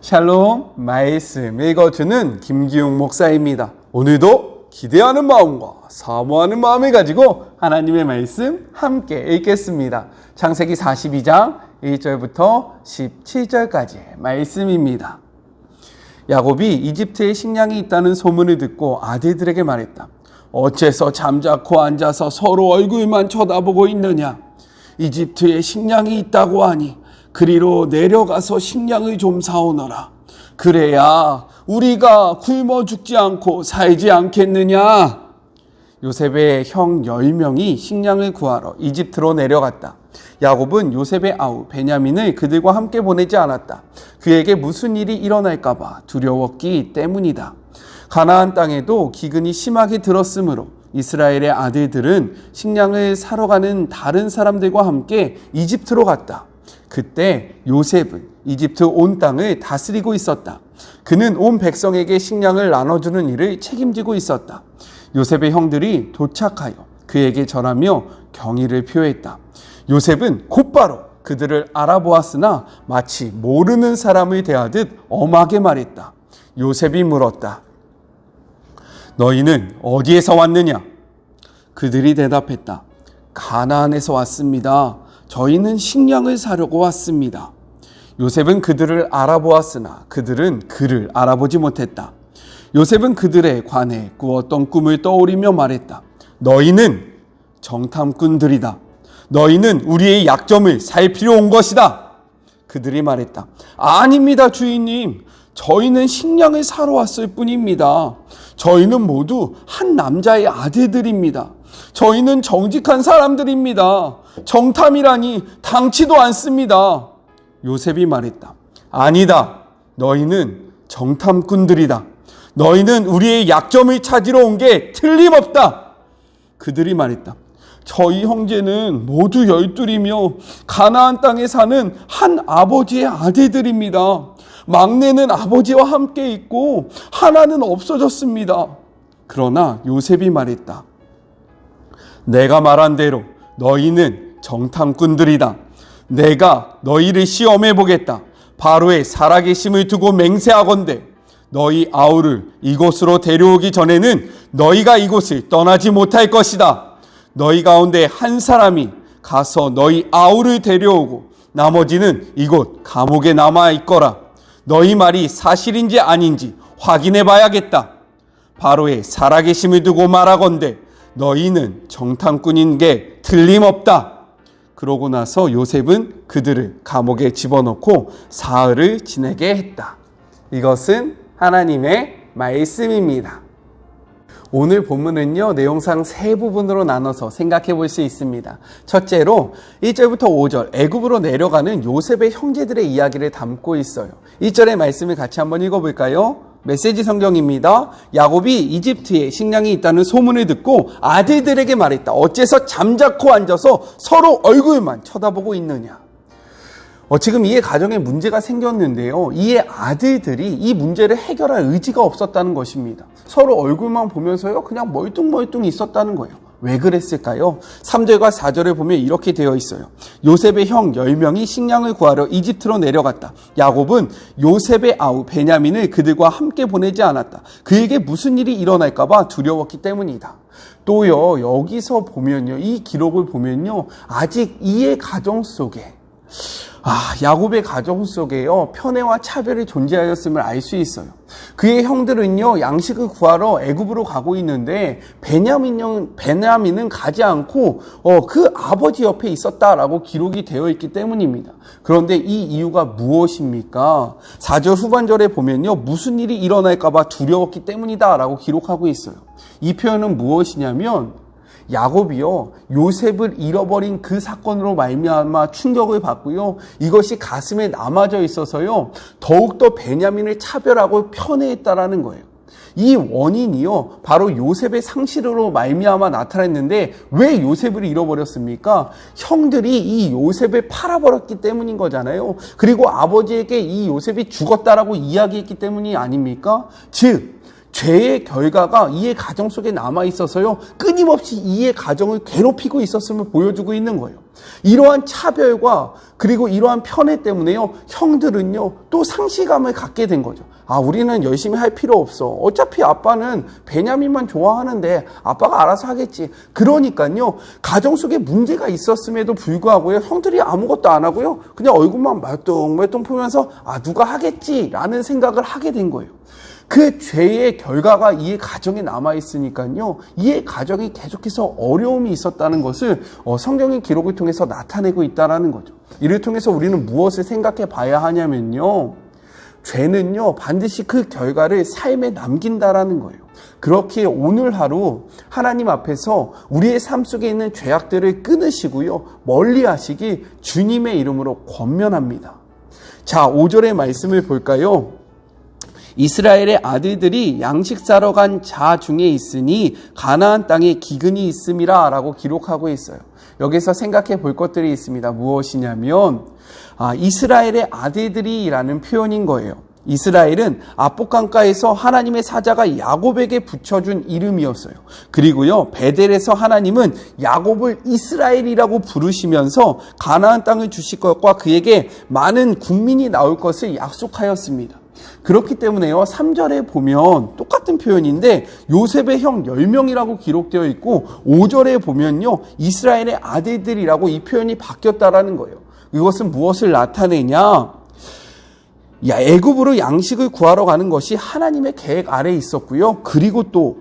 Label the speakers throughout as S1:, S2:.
S1: 샬롬 말씀 읽어주는 김기용 목사입니다. 오늘도 기대하는 마음과 사모하는 마음을 가지고 하나님의 말씀 함께 읽겠습니다. 창세기 42장 1절부터 17절까지의 말씀입니다. 야곱이 이집트에 식량이 있다는 소문을 듣고 아들들에게 말했다. 어째서 잠자코 앉아서 서로 얼굴만 쳐다보고 있느냐? 이집트에 식량이 있다고 하니 그리로 내려가서 식량을 좀 사오너라. 그래야 우리가 굶어 죽지 않고 살지 않겠느냐? 요셉의 형 10명이 식량을 구하러 이집트로 내려갔다. 야곱은 요셉의 아우 베냐민을 그들과 함께 보내지 않았다. 그에게 무슨 일이 일어날까 봐 두려웠기 때문이다. 가나안 땅에도 기근이 심하게 들었으므로 이스라엘의 아들들은 식량을 사러 가는 다른 사람들과 함께 이집트로 갔다. 그때 요셉은 이집트 온 땅을 다스리고 있었다. 그는 온 백성에게 식량을 나눠주는 일을 책임지고 있었다. 요셉의 형들이 도착하여 그에게 절하며 경의를 표했다. 요셉은 곧바로 그들을 알아보았으나 마치 모르는 사람을 대하듯 엄하게 말했다. 요셉이 물었다. 너희는 어디에서 왔느냐? 그들이 대답했다. 가나안에서 왔습니다. 저희는 식량을 사려고 왔습니다. 요셉은 그들을 알아보았으나 그들은 그를 알아보지 못했다. 요셉은 그들에 관해 꾸었던 꿈을 떠올리며 말했다. 너희는 정탐꾼들이다. 너희는 우리의 약점을 살피러 온 것이다. 그들이 말했다. 아닙니다, 주인님. 저희는 식량을 사러 왔을 뿐입니다. 저희는 모두 한 남자의 아들들입니다. 저희는 정직한 사람들입니다. 정탐이라니 당치도 않습니다. 요셉이 말했다. 아니다. 너희는 정탐꾼들이다. 너희는 우리의 약점을 찾으러 온 게 틀림없다. 그들이 말했다. 저희 형제는 모두 12이며 가나안 땅에 사는 한 아버지의 아들들입니다. 막내는 아버지와 함께 있고 하나는 없어졌습니다. 그러나 요셉이 말했다. 내가 말한 대로 너희는 정탐꾼들이다. 내가 너희를 시험해 보겠다. 바로의 살아계심을 두고 맹세하건대 너희 아우를 이곳으로 데려오기 전에는 너희가 이곳을 떠나지 못할 것이다. 너희 가운데 한 사람이 가서 너희 아우를 데려오고 나머지는 이곳 감옥에 남아 있거라. 너희 말이 사실인지 아닌지 확인해 봐야겠다. 바로의 살아계심을 두고 말하건대 너희는 정탐꾼인 게 틀림없다. 그러고 나서 요셉은 그들을 감옥에 집어넣고 사흘을 지내게 했다. 이것은 하나님의 말씀입니다. 오늘 본문은요, 내용상 세 부분으로 나눠서 생각해 볼 수 있습니다. 첫째로 1절부터 5절 애굽으로 내려가는 요셉의 형제들의 이야기를 담고 있어요. 1절의 말씀을 같이 한번 읽어볼까요? 메시지 성경입니다. 야곱이 이집트에 식량이 있다는 소문을 듣고 아들들에게 말했다. 어째서 잠자코 앉아서 서로 얼굴만 쳐다보고 있느냐? 지금 이의 가정에 문제가 생겼는데요. 이의 아들들이 이 문제를 해결할 의지가 없었다는 것입니다. 서로 얼굴만 보면서요, 그냥 멀뚱멀뚱 있었다는 거예요. 왜 그랬을까요? 3절과 4절을 보면 이렇게 되어 있어요. 요셉의 형 10명이 식량을 구하러 이집트로 내려갔다. 야곱은 요셉의 아우 베냐민을 그들과 함께 보내지 않았다. 그에게 무슨 일이 일어날까 봐 두려웠기 때문이다. 또요, 여기서 보면요, 이 기록을 보면요, 아직 이의 가정 속에 야곱의 가정 속에요, 편애와 차별이 존재하였음을 알 수 있어요. 그의 형들은요, 양식을 구하러 애굽으로 가고 있는데 베냐민은 가지 않고 그 아버지 옆에 있었다라고 기록이 되어 있기 때문입니다. 그런데 이 이유가 무엇입니까? 4절 후반절에 보면요, 무슨 일이 일어날까 봐 두려웠기 때문이다라고 기록하고 있어요. 이 표현은 무엇이냐면 야곱이요, 요셉을 잃어버린 그 사건으로 말미암아 충격을 받고요, 이것이 가슴에 남아져 있어서요, 더욱더 베냐민을 차별하고 편애했다라는 거예요. 이 원인이요, 바로 요셉의 상실으로 말미암아 나타났는데 왜 요셉을 잃어버렸습니까? 형들이 이 요셉을 팔아버렸기 때문인 거잖아요. 그리고 아버지에게 이 요셉이 죽었다라고 이야기했기 때문이 아닙니까? 즉 죄의 결과가 이의 가정 속에 남아 있어서요, 끊임없이 이의 가정을 괴롭히고 있었음을 보여주고 있는 거예요. 이러한 차별과 그리고 이러한 편애 때문에요, 형들은요 또 상실감을 갖게 된 거죠. 우리는 열심히 할 필요 없어. 어차피 아빠는 베냐민만 좋아하는데 아빠가 알아서 하겠지. 그러니까요, 가정 속에 문제가 있었음에도 불구하고요, 형들이 아무것도 안 하고요, 그냥 얼굴만 말똥말똥 보면서 누가 하겠지라는 생각을 하게 된 거예요. 그 죄의 결과가 이의 가정에 남아있으니까요, 이의 가정이 계속해서 어려움이 있었다는 것을 성경의 기록을 통해서 나타내고 있다는 거죠. 이를 통해서 우리는 무엇을 생각해 봐야 하냐면요, 죄는요 반드시 그 결과를 삶에 남긴다라는 거예요. 그렇게 오늘 하루 하나님 앞에서 우리의 삶 속에 있는 죄악들을 끊으시고요, 멀리 하시기 주님의 이름으로 권면합니다. 자, 5절의 말씀을 볼까요? 이스라엘의 아들들이 양식 사러 간 자 중에 있으니 가나안 땅에 기근이 있음이라 라고 기록하고 있어요. 여기서 생각해 볼 것들이 있습니다. 무엇이냐면 이스라엘의 아들들이라는 표현인 거예요. 이스라엘은 압복강가에서 하나님의 사자가 야곱에게 붙여준 이름이었어요. 그리고요, 베델에서 하나님은 야곱을 이스라엘이라고 부르시면서 가나안 땅을 주실 것과 그에게 많은 국민이 나올 것을 약속하였습니다. 그렇기 때문에요, 3절에 보면 똑같은 표현인데 요셉의 형 10명이라고 기록되어 있고 5절에 보면요, 이스라엘의 아들들이라고 이 표현이 바뀌었다라는 거예요. 이것은 무엇을 나타내냐? 애굽으로 양식을 구하러 가는 것이 하나님의 계획 아래에 있었고요, 그리고 또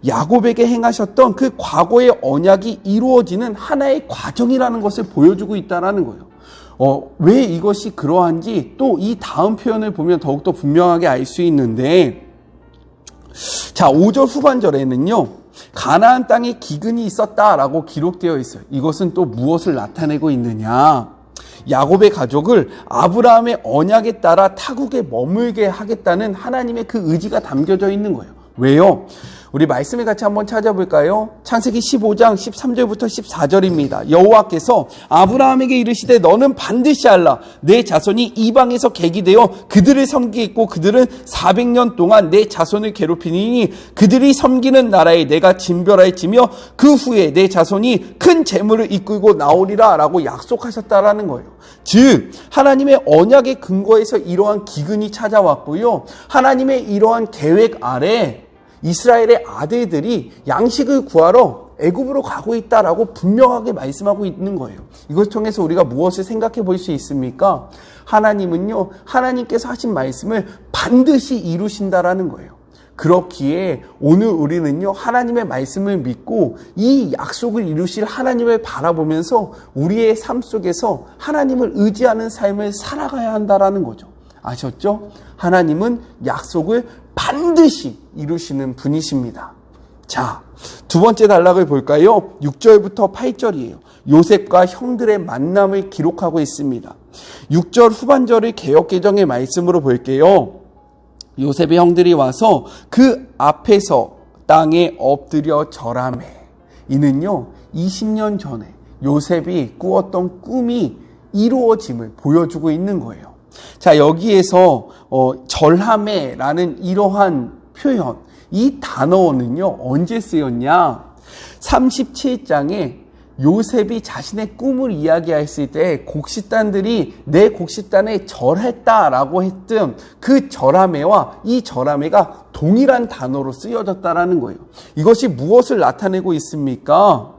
S1: 야곱에게 행하셨던 그 과거의 언약이 이루어지는 하나의 과정이라는 것을 보여주고 있다는 거예요. 왜 이것이 그러한지 또 이 다음 표현을 보면 더욱더 분명하게 알 수 있는데, 자, 5절 후반절에는요, 가나안 땅에 기근이 있었다라고 기록되어 있어요. 이것은 또 무엇을 나타내고 있느냐? 야곱의 가족을 아브라함의 언약에 따라 타국에 머물게 하겠다는 하나님의 그 의지가 담겨져 있는 거예요. 왜요? 우리 말씀을 같이 한번 찾아볼까요? 창세기 15장 13절부터 14절입니다. 여호와께서 아브라함에게 이르시되 너는 반드시 알라. 내 자손이 이방에서 객이 되어 그들을 섬기겠고 그들은 400년 동안 내 자손을 괴롭히니 그들이 섬기는 나라에 내가 진멸할지며 그 후에 내 자손이 큰 재물을 이끌고 나오리라 라고 약속하셨다라는 거예요. 즉 하나님의 언약의 근거에서 이러한 기근이 찾아왔고요, 하나님의 이러한 계획 아래 이스라엘의 아들들이 양식을 구하러 애굽으로 가고 있다라고 분명하게 말씀하고 있는 거예요. 이것을 통해서 우리가 무엇을 생각해 볼 수 있습니까? 하나님은요, 하나님께서 하신 말씀을 반드시 이루신다라는 거예요. 그렇기에 오늘 우리는요, 하나님의 말씀을 믿고 이 약속을 이루실 하나님을 바라보면서 우리의 삶 속에서 하나님을 의지하는 삶을 살아가야 한다라는 거죠. 아셨죠? 하나님은 약속을 반드시 이루시는 분이십니다. 자, 두 번째 단락을 볼까요? 6절부터 8절이에요. 요셉과 형들의 만남을 기록하고 있습니다. 6절 후반절을 개역개정의 말씀으로 볼게요. 요셉의 형들이 와서 그 앞에서 땅에 엎드려 절하매. 이는요, 20년 전에 요셉이 꾸었던 꿈이 이루어짐을 보여주고 있는 거예요. 자, 여기에서 절하매라는 이러한 표현, 이 단어는요 언제 쓰였냐? 37장에 요셉이 자신의 꿈을 이야기했을 때 곡식단들이 내 곡식단에 절했다라고 했던 그 절하매와 이 절하매가 동일한 단어로 쓰여졌다라는 거예요. 이것이 무엇을 나타내고 있습니까?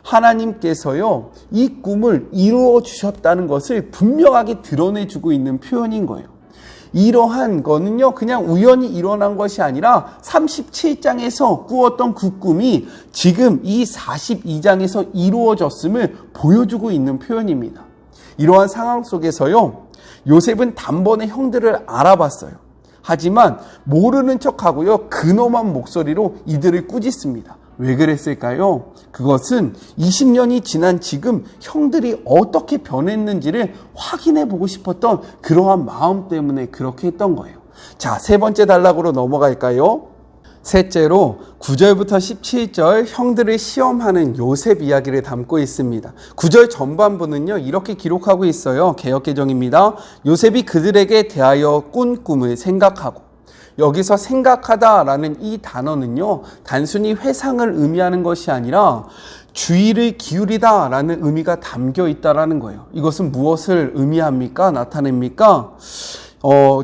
S1: 하나님께서요, 이 꿈을 이루어 주셨다는 것을 분명하게 드러내주고 있는 표현인 거예요. 이러한 거는요, 그냥 우연히 일어난 것이 아니라 37장에서 꾸었던 그 꿈이 지금 이 42장에서 이루어졌음을 보여주고 있는 표현입니다. 이러한 상황 속에서요, 요셉은 단번에 형들을 알아봤어요. 하지만 모르는 척하고요, 근엄한 목소리로 이들을 꾸짖습니다. 왜 그랬을까요? 그것은 20년이 지난 지금 형들이 어떻게 변했는지를 확인해 보고 싶었던 그러한 마음 때문에 그렇게 했던 거예요. 자, 세 번째 단락으로 넘어갈까요? 셋째로 9절부터 17절 형들을 시험하는 요셉 이야기를 담고 있습니다. 9절 전반부는요, 이렇게 기록하고 있어요. 개역개정입니다. 요셉이 그들에게 대하여 꾼 꿈을 생각하고 여기서 생각하다라는 이 단어는요, 단순히 회상을 의미하는 것이 아니라 주의를 기울이다라는 의미가 담겨 있다라는 거예요. 이것은 무엇을 의미합니까? 나타냅니까?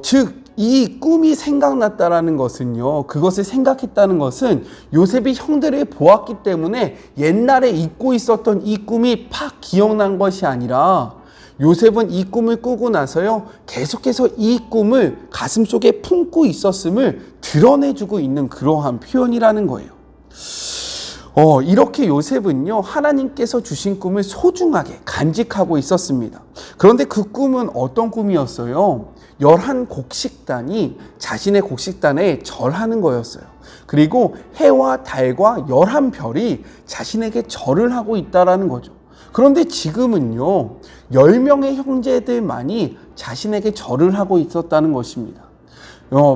S1: 즉 이 꿈이 생각났다라는 것은요, 그것을 생각했다는 것은 요셉이 형들을 보았기 때문에 옛날에 잊고 있었던 이 꿈이 팍 기억난 것이 아니라 요셉은 이 꿈을 꾸고 나서요, 계속해서 이 꿈을 가슴속에 품고 있었음을 드러내주고 있는 그러한 표현이라는 거예요. 이렇게 요셉은요, 하나님께서 주신 꿈을 소중하게 간직하고 있었습니다. 그런데 그 꿈은 어떤 꿈이었어요? 11곡식단이 자신의 곡식단에 절하는 거였어요. 그리고 해와 달과 11별이 자신에게 절을 하고 있다라는 거죠. 그런데 지금은요, 10명의 형제들만이 자신에게 절을 하고 있었다는 것입니다.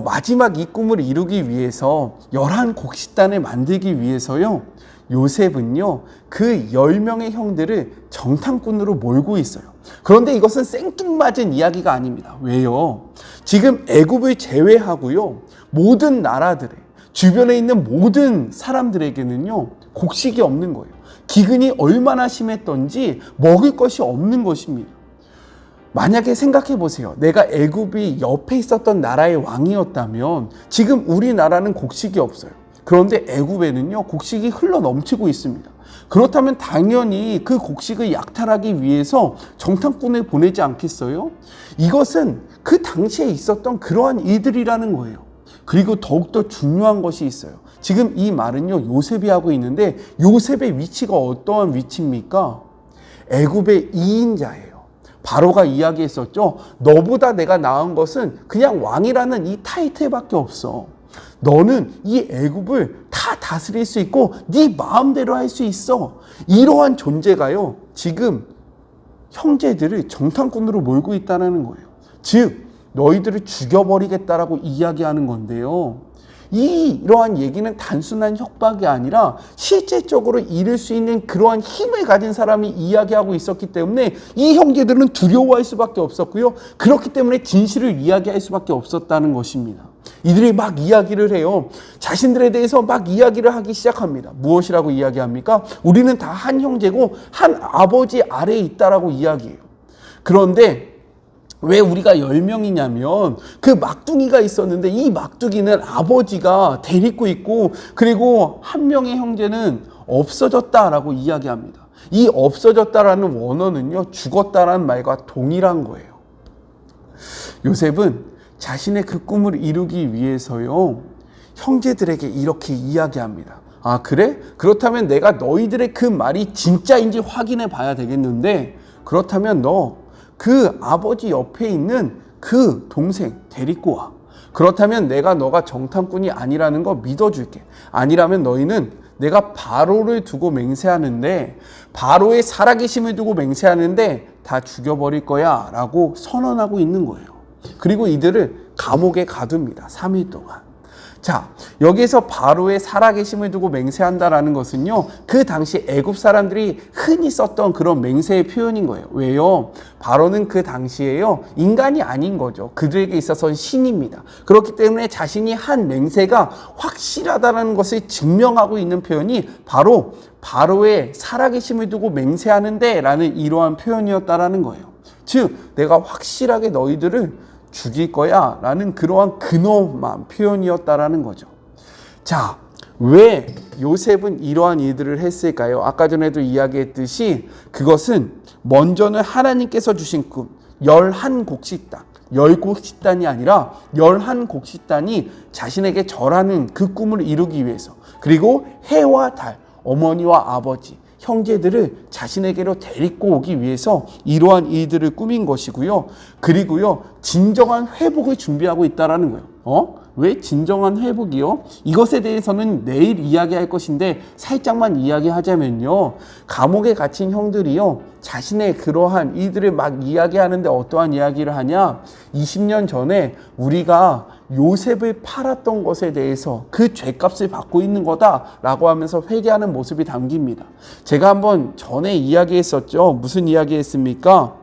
S1: 마지막 이 꿈을 이루기 위해서 11곡식단을 만들기 위해서요, 요셉은요, 그 10명의 형들을 정탐꾼으로 몰고 있어요. 그런데 이것은 생뚱맞은 이야기가 아닙니다. 왜요? 지금 애굽을 제외하고요, 모든 나라들의 주변에 있는 모든 사람들에게는요, 곡식이 없는 거예요. 기근이 얼마나 심했던지 먹을 것이 없는 것입니다. 만약에 생각해 보세요. 내가 애굽이 옆에 있었던 나라의 왕이었다면 지금 우리나라는 곡식이 없어요. 그런데 애굽에는요, 곡식이 흘러 넘치고 있습니다. 그렇다면 당연히 그 곡식을 약탈하기 위해서 정탐꾼을 보내지 않겠어요? 이것은 그 당시에 있었던 그러한 일들이라는 거예요. 그리고 더욱더 중요한 것이 있어요. 지금 이 말은요, 요셉이 하고 있는데 요셉의 위치가 어떠한 위치입니까? 애굽의 2인자예요. 바로가 이야기했었죠. 너보다 내가 나은 것은 그냥 왕이라는 이 타이틀밖에 없어. 너는 이 애굽을 다 다스릴 수 있고 네 마음대로 할 수 있어. 이러한 존재가요, 지금 형제들을 정탐꾼으로 몰고 있다는 거예요. 즉 너희들을 죽여버리겠다라고 이야기하는 건데요, 이러한 얘기는 단순한 협박이 아니라 실제적으로 이룰 수 있는 그러한 힘을 가진 사람이 이야기하고 있었기 때문에 이 형제들은 두려워할 수밖에 없었고요, 그렇기 때문에 진실을 이야기할 수밖에 없었다는 것입니다. 이들이 막 이야기를 해요. 자신들에 대해서 막 이야기를 하기 시작합니다. 무엇이라고 이야기합니까? 우리는 다 한 형제고 한 아버지 아래에 있다라고 이야기해요. 그런데 왜 우리가 10명이냐면 그 막둥이가 있었는데 이 막둥이는 아버지가 데리고 있고 그리고 한 명의 형제는 없어졌다라고 이야기합니다. 이 없어졌다라는 원어는요, 죽었다라는 말과 동일한 거예요. 요셉은 자신의 그 꿈을 이루기 위해서요, 형제들에게 이렇게 이야기합니다. 아, 그래? 그렇다면 내가 너희들의 그 말이 진짜인지 확인해 봐야 되겠는데, 그렇다면 너 그 아버지 옆에 있는 그 동생 데리고 와. 그렇다면 내가 너가 정탐꾼이 아니라는 거 믿어줄게. 아니라면 너희는 내가 바로를 두고 맹세하는데, 바로의 살아계심을 두고 맹세하는데 다 죽여버릴 거야 라고 선언하고 있는 거예요. 그리고 이들을 감옥에 가둡니다. 3일 동안. 자, 여기에서 바로의 살아계심을 두고 맹세한다라는 것은요, 그 당시 애굽 사람들이 흔히 썼던 그런 맹세의 표현인 거예요. 왜요? 바로는 그 당시에요, 인간이 아닌 거죠. 그들에게 있어서는 신입니다. 그렇기 때문에 자신이 한 맹세가 확실하다는 것을 증명하고 있는 표현이 바로 바로의 살아계심을 두고 맹세하는데 라는 이러한 표현이었다라는 거예요. 즉 내가 확실하게 너희들을 죽일 거야 라는 그러한 근엄한 표현이었다라는 거죠. 자, 왜 요셉은 이러한 일들을 했을까요? 아까 전에도 이야기했듯이 그것은 먼저는 하나님께서 주신 꿈 11곡식단, 10곡식단이 아니라 11곡식단이 자신에게 절하는 그 꿈을 이루기 위해서, 그리고 해와 달, 어머니와 아버지, 형제들을 자신에게로 데리고 오기 위해서 이러한 일들을 꾸민 것이고요. 그리고요, 진정한 회복을 준비하고 있다는 거예요. 왜 진정한 회복이요? 이것에 대해서는 내일 이야기할 것인데 살짝만 이야기하자면요, 감옥에 갇힌 형들이요, 자신의 그러한 일들을 막 이야기하는데 어떠한 이야기를 하냐? 20년 전에 우리가 요셉을 팔았던 것에 대해서 그 죄값을 받고 있는 거다라고 하면서 회개하는 모습이 담깁니다. 제가 한번 전에 이야기했었죠. 무슨 이야기했습니까?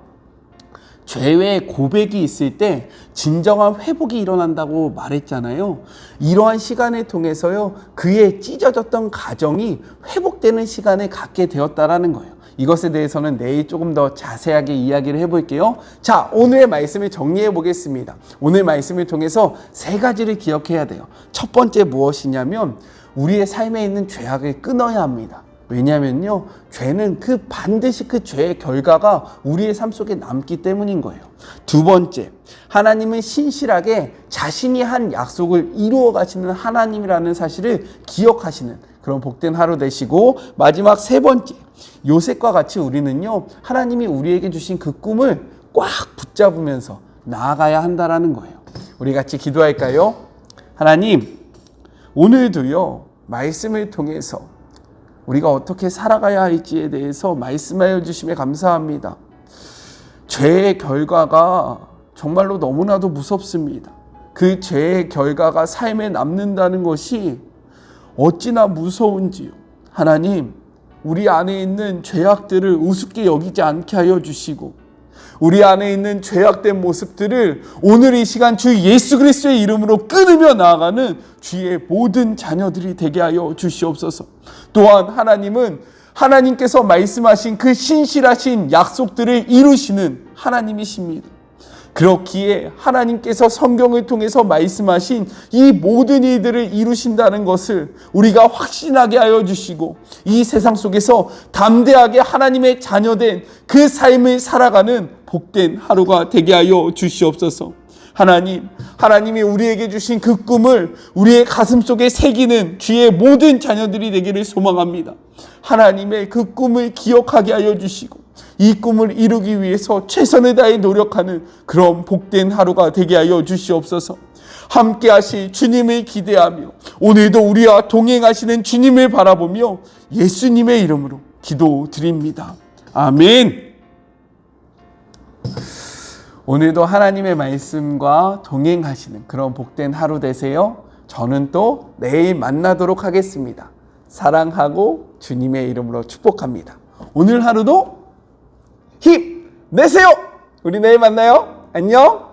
S1: 죄의 고백이 있을 때 진정한 회복이 일어난다고 말했잖아요. 이러한 시간을 통해서요, 그의 찢어졌던 가정이 회복되는 시간을 갖게 되었다라는 거예요. 이것에 대해서는 내일 조금 더 자세하게 이야기를 해볼게요. 자, 오늘의 말씀을 정리해 보겠습니다. 오늘 말씀을 통해서 세 가지를 기억해야 돼요. 첫 번째 무엇이냐면 우리의 삶에 있는 죄악을 끊어야 합니다. 왜냐면요, 죄는 반드시 그 죄의 결과가 우리의 삶 속에 남기 때문인 거예요. 두 번째, 하나님은 신실하게 자신이 한 약속을 이루어 가시는 하나님이라는 사실을 기억하시는 그런 복된 하루 되시고, 마지막 세 번째, 요셉과 같이 우리는요, 하나님이 우리에게 주신 그 꿈을 꽉 붙잡으면서 나아가야 한다라는 거예요. 우리 같이 기도할까요? 하나님, 오늘도요, 말씀을 통해서 우리가 어떻게 살아가야 할지에 대해서 말씀하여 주심에 감사합니다. 죄의 결과가 정말로 너무나도 무섭습니다. 그 죄의 결과가 삶에 남는다는 것이 어찌나 무서운지요. 하나님, 우리 안에 있는 죄악들을 우습게 여기지 않게 하여 주시고, 우리 안에 있는 죄악된 모습들을 오늘 이 시간 주 예수 그리스도의 이름으로 끊으며 나아가는 주의 모든 자녀들이 되게 하여 주시옵소서. 또한 하나님은 하나님께서 말씀하신 그 신실하신 약속들을 이루시는 하나님이십니다. 그렇기에 하나님께서 성경을 통해서 말씀하신 이 모든 일들을 이루신다는 것을 우리가 확신하게 하여 주시고, 이 세상 속에서 담대하게 하나님의 자녀된 그 삶을 살아가는 복된 하루가 되게 하여 주시옵소서. 하나님, 하나님이 우리에게 주신 그 꿈을 우리의 가슴 속에 새기는 주의 모든 자녀들이 되기를 소망합니다. 하나님의 그 꿈을 기억하게 하여 주시고, 이 꿈을 이루기 위해서 최선을 다해 노력하는 그런 복된 하루가 되게 하여 주시옵소서. 함께 하실 주님을 기대하며 오늘도 우리와 동행하시는 주님을 바라보며 예수님의 이름으로 기도드립니다. 아멘. 오늘도 하나님의 말씀과 동행하시는 그런 복된 하루 되세요. 저는 또 내일 만나도록 하겠습니다. 사랑하고 주님의 이름으로 축복합니다. 오늘 하루도 힘내세요. 우리 내일 만나요. 안녕.